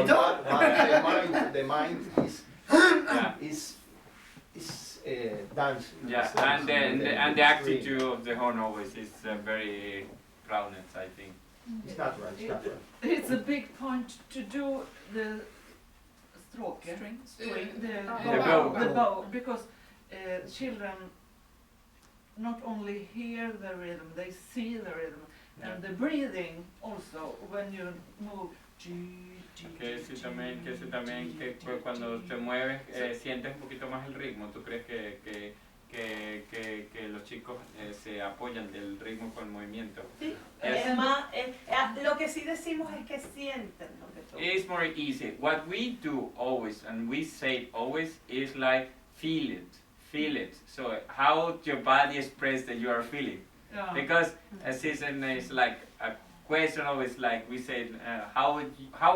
the mind is dance. Yeah, and the attitude of the horn always is very proudness, I think. It's natural. It's natural. It's a big point to do the the bow, because children not only hear the rhythm, they see the rhythm, and the breathing also when you move. Que sí también que cuando te mueves sientes un poquito más el ritmo. ¿Tú crees que los chicos se apoyan del ritmo con el movimiento? Sí, es más, lo que sí decimos es que sienten lo que tú. It's more easy. What we do always, and we say always, is like feel it. So how your body express that you are feeling. Yeah. Because a season is like a question always, like we say, how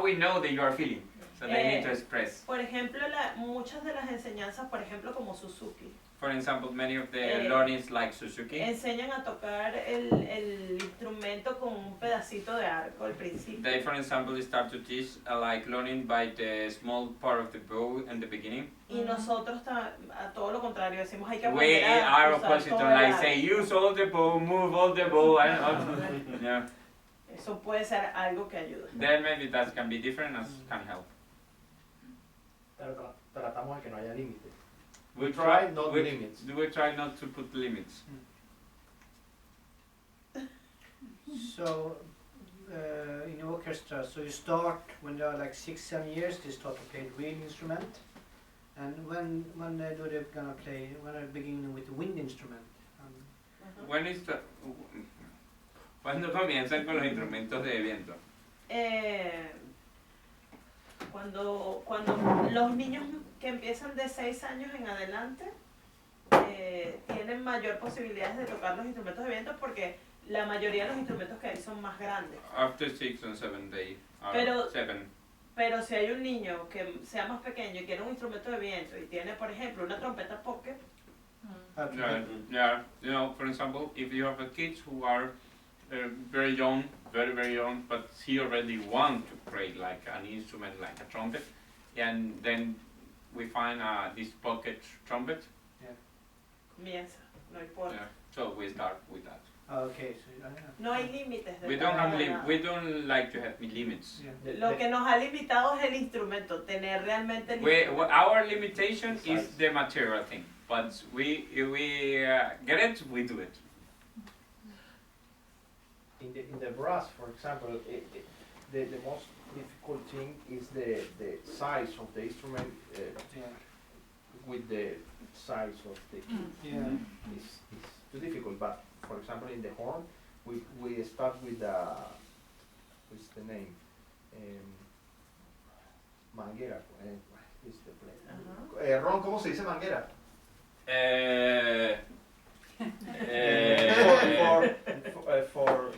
we know that you are feeling. So they need to express. Por ejemplo, muchas de las enseñanzas, por ejemplo, como Suzuki. For example, many of the learnings like Suzuki enseñan a tocar el instrumento con un pedacito de arco al principio. They, for example, start to teach like learning by the small part of the bow in the beginning. Y nosotros a todo lo contrario decimos hay que We aprender are a usar opposite, todo like el say use all the bow, move all the bow, and yeah. Eso puede ser algo que ayuda. Then maybe that can be different and can help. Pero tratamos de que no haya límites. We try not limits. We try not to put limits. So, in orchestra, so you start when they are like 6-7 years. They start to play the real instrument, and when do they gonna play? When are they beginning with the wind instrument? When is the ¿Cuándo comienzan con los instrumentos de viento? Cuando los niños que empiezan de 6 años en adelante tienen mayor posibilidades de tocar los instrumentos de viento porque la mayoría de los instrumentos que hay son más grandes. After 6 and 7 they are 7. Pero si hay un niño que sea más pequeño y quiere un instrumento de viento y tiene, por ejemplo, una trompeta pocket. Yeah, you know, for example, if you have kids who are very young, very young, but he already want to play like an instrument like a trumpet, and then we find this pocket trumpet. Comienza, no importa. Yeah, so we start with that. Okay, so No hay límites. We don't like to have limits. Yeah. Lo que nos ha limitado es el instrumento, tener realmente el Our limitation is the material thing, but we get it, we do it. In the brass, for example, the most difficult thing is the size of the instrument with the size of the key. Yeah. It's too difficult. But for example, in the horn, we start with what's the name? Manguera. Is the play. Ron, ¿cómo se dice manguera?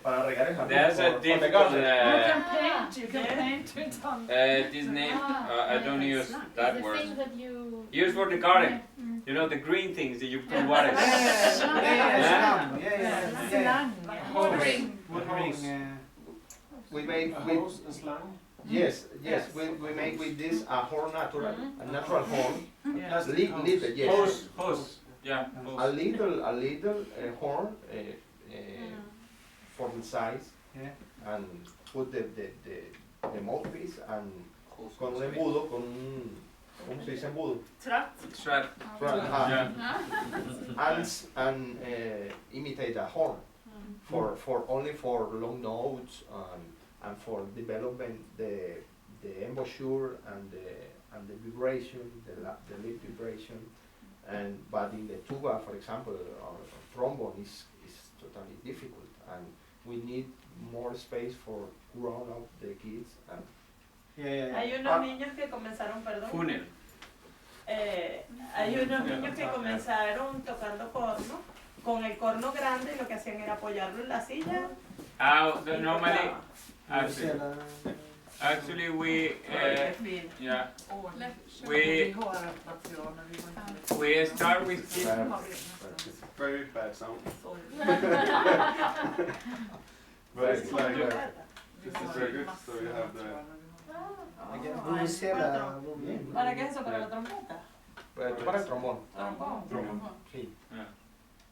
Para regar el jardín. There's a difficult. You can paint it on. This name, I don't use that word. Use for the garden. You know the green things that you put water. We make with yes. We make with this a horn natural, a natural horn. Little, yes. Hose. Yeah. A little horn for the size, and put the mouthpiece and con un embudo, ¿cómo se dice embudo? Strat. And imitate a horn for only for long notes and for developing the embouchure and the vibration, the lip vibration. But in the tuba, for example, or trombone is totally difficult, and we need more space for grown up the kids. Hay unos niños que comenzaron, perdón. Funnel. Hay unos niños que comenzaron tocando corno, con el corno grande, y lo que hacían era apoyarlo en la silla. Normally, actually we we start with kids. Very bad sound. But it's like this is very good. So you have the. Again. Conocí para la trom- Rubén. ¿Para qué es eso? ¿Para la trompeta? Para el trombón. Trombón. Trombón. Sí.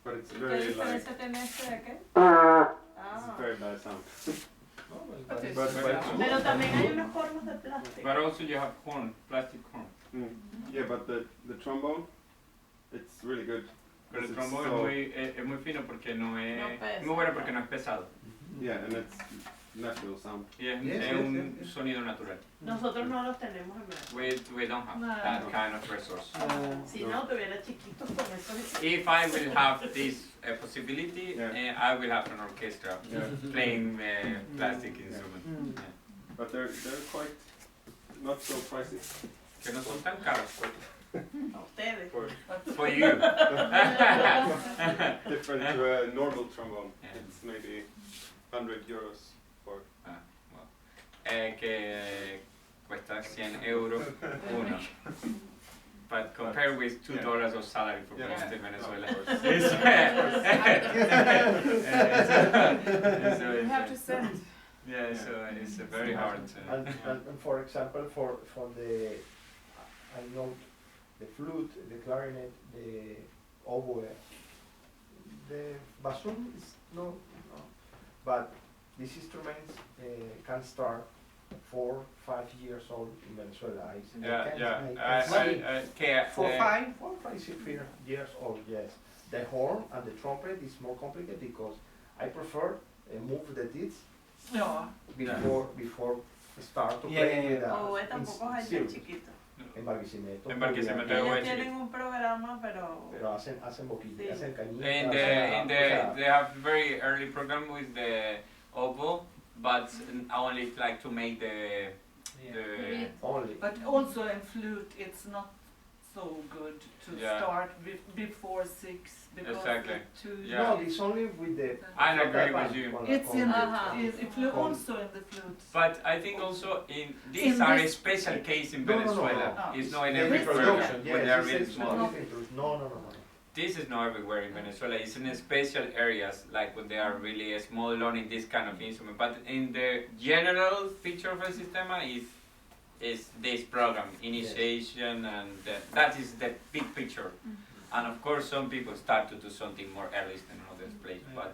But it's ¿Qué very like, diferencia tiene este de aquel? it's a Ah. very bad sound. No, But it's- But- Pero también hay unos cornos de plástico. But also you have horn, plastic horn. Yeah, but the trombone, it's really good. Pero el It's trombón so- es muy fino porque no No es pesa. muy bueno porque no es pesado. Yeah, and it's natural sound. Y es, Yes, es yes, un yes. sonido natural. Nosotros no los tenemos en Venezuela. We don't have No. that kind of resource. Si no, tuviera chiquitos con eso. If I will have this possibility, Yeah. I will have an orchestra Yeah. playing plastic instrument. Mm. Yeah. But they're quite not so pricey Que no son tan caros A ustedes. for for you. different to a normal trombone. Yeah. It's maybe 100 euros for. Que cuesta 100 euros uno. But compared with $2 of salary for Yeah. most in Venezuela, Of course. it's, You have to send. yeah, so it's very hard to. And for example, for the, I know the flute, the clarinet, the oboe, the bassoon is no, but these instruments can start 4-5 years old in Venezuela. For 5? 4-5 years old, yes. The horn and the trumpet is more complicated because I prefer move the teeth Ja. before start to Yeah, play yeah, with yeah. O tampoco es tan chiquito. en Barquisimeto. Barquisimeto. Ellos tienen un programa, pero... Pero hacen boquilla, Sí. hacen cañitas. They have very early program with the oboe, but only like to make the only. But also in flute, it's not so good to Yeah. start before 6 because Exactly. it's too. Yeah. No, it's only with the. I agree with you. It's in Uh-huh. the flute, Con- also in the flute. But I think also these In are a this- special case in No, no, no, Venezuela. no. It's not in The every program reproduction, when they are yes, really it's small. no. This is not everywhere in Venezuela. It's in special areas, like when they are really small, learning this kind of instrument. But in the general feature of the Sistema is this program, initiation, and that is the big picture. And of course, some people start to do something more early than others place. But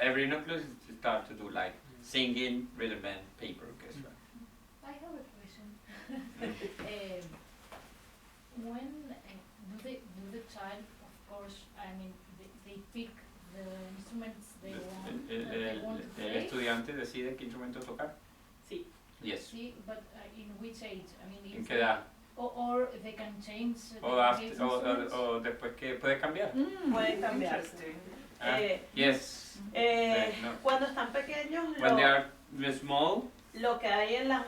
every nucleus start to do like singing, rhythm band, paper orchestra. I have a question. When do the child, of course, I mean, they pick the instruments they want, that they want to El play? estudiante decide qué instrumento tocar. Sí. Yes. See, but in which age? I mean, ¿En is qué edad? or they can change O, these o instruments? después que puede cambiar. Puede cambiarse. Interesting. Ah, Eh, yes. No. Cuando están pequeños, When they are small, lo que hay en las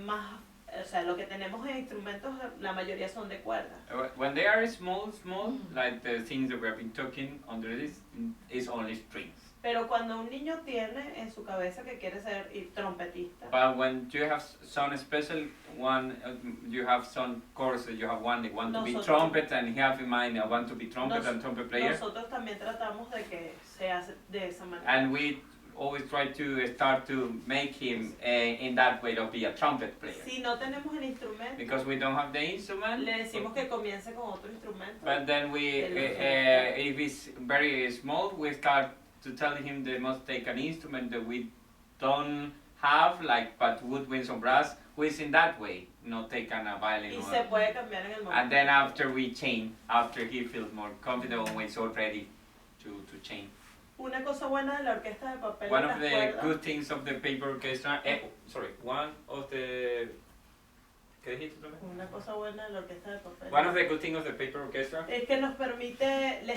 más, o sea, lo que tenemos en instrumentos, la mayoría son de cuerda. when they are small, like the things that we have been talking under this, is only strings. Pero cuando un niño tiene en su cabeza que quiere ser trompetista, But when you have some special one, you have some courses, you have one that want to be Nosotros- trumpet and he have in mind I want to be trumpet and trumpet player. nosotros también tratamos de que se hace de esa manera. And we always try to start to make him in that way to be a trumpet player. Si no tenemos el instrumento, Because we don't have the instrument. le decimos que comience con otro instrumento. But then we, if it's very small, we start to tell him they must take an instrument that we don't have, like but woodwinds or brass, who is in that way, not taking a violin. Y Or, se puede cambiar en el momento. and then after we change, after he feels more confident when he's all ready to change. Una cosa buena de la orquesta de papel One y of las the cuerdas, good things of the paper orchestra, one of the, ¿qué dijiste tú? una cosa buena de la orquesta de papel One of the good things of the paper orchestra es que les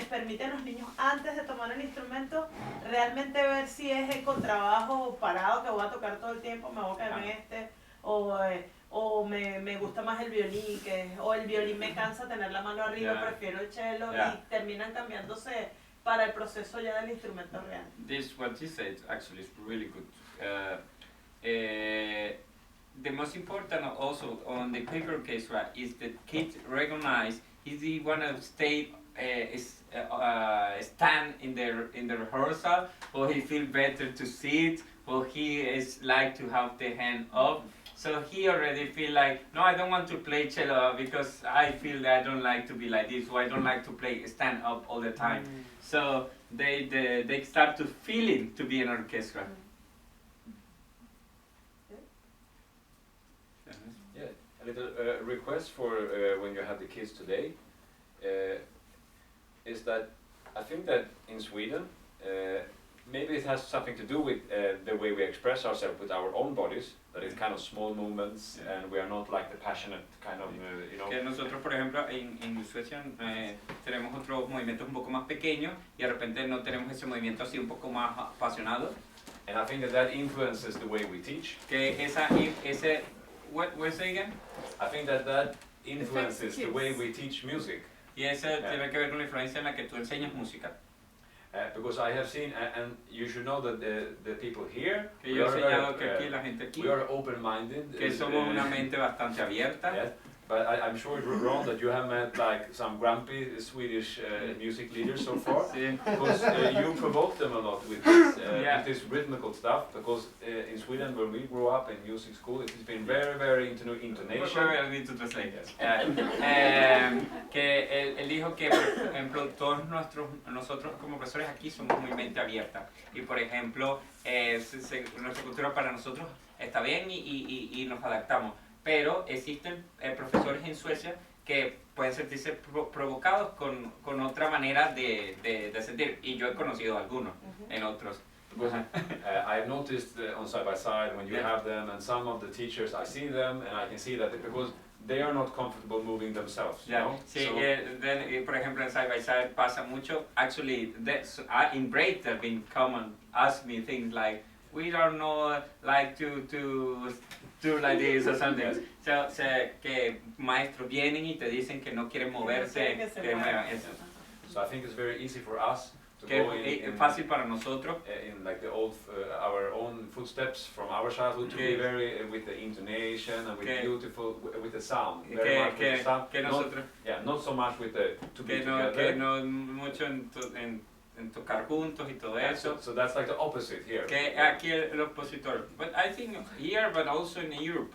permite a los niños antes de tomar el instrumento realmente ver si es el contrabajo parado que voy a tocar todo el tiempo, me voy a caer en este, o me gusta más el violín, o el violín me cansa tener la mano arriba, Yeah. prefiero el cello, Yeah. y terminan cambiándose para el proceso ya del instrumento real. This what you said actually is really good. The most important also on the paper orchestra is that kids recognize if they want to stand in the rehearsal, or he feel better to sit, or he is like to have the hand up. So he already feel like, no, I don't want to play cello because I feel that I don't like to be like this, or I don't like to play stand up all the time. So they start to feeling to be an orchestra. Yeah, a little request for when you have the kids today is that I think that in Sweden maybe it has something to do with the way we express ourselves with our own bodies, that it's kind of small movements and we are not like the passionate kind of, you know. Que nosotros, por ejemplo, en Suecia tenemos otros movimientos un poco más pequeños y de repente no tenemos ese movimiento así un poco más apasionado. And I think that that influences the way we teach. Que what was it again? I think that that influences the way we teach music. Y eso tiene que ver con la influencia en la que tú enseñas música. Because I have seen, and you should know that the people here, Que yo he enseñado que aquí la gente aquí, we are open-minded. que somos una mente bastante abierta. Yes, but I'm sure, Ron, that you have met like some grumpy Swedish music leaders so far. Sí. Because you provoke them a lot with this rhythmical stuff. Because in Sweden, when we grew up in music school, it has been very into intonation. I need to translate. Que él dijo que, por ejemplo, nosotros como profesores aquí somos muy mente abierta. Y por ejemplo, nuestra cultura para nosotros está bien y nos adaptamos. Pero existen profesores en Suecia que pueden sentirse provocados con otra manera de sentir. Y yo he conocido algunos en otros. Because I've noticed on side by side when you have them, and some of the teachers, I see them and I can see that because they are not comfortable moving themselves. You know? Sí, so, por ejemplo en side by side pasa mucho. Actually, in break they've been come and ask me things like, we don't know like to do like this or something. So, que maestros vienen y te dicen que no quieren moverse, que muevan eso. So I think it's very easy for us to Que go es fácil para nosotros in like the old our own footsteps from our childhood to be very with the intonation and with beautiful with the sound. Very much with the sound. Que nosotros, not so much with the to be together. Que no mucho en tocar juntos y todo eso. So that's like the opposite here. Que aquí el opositor. But I think here, but also in Europe,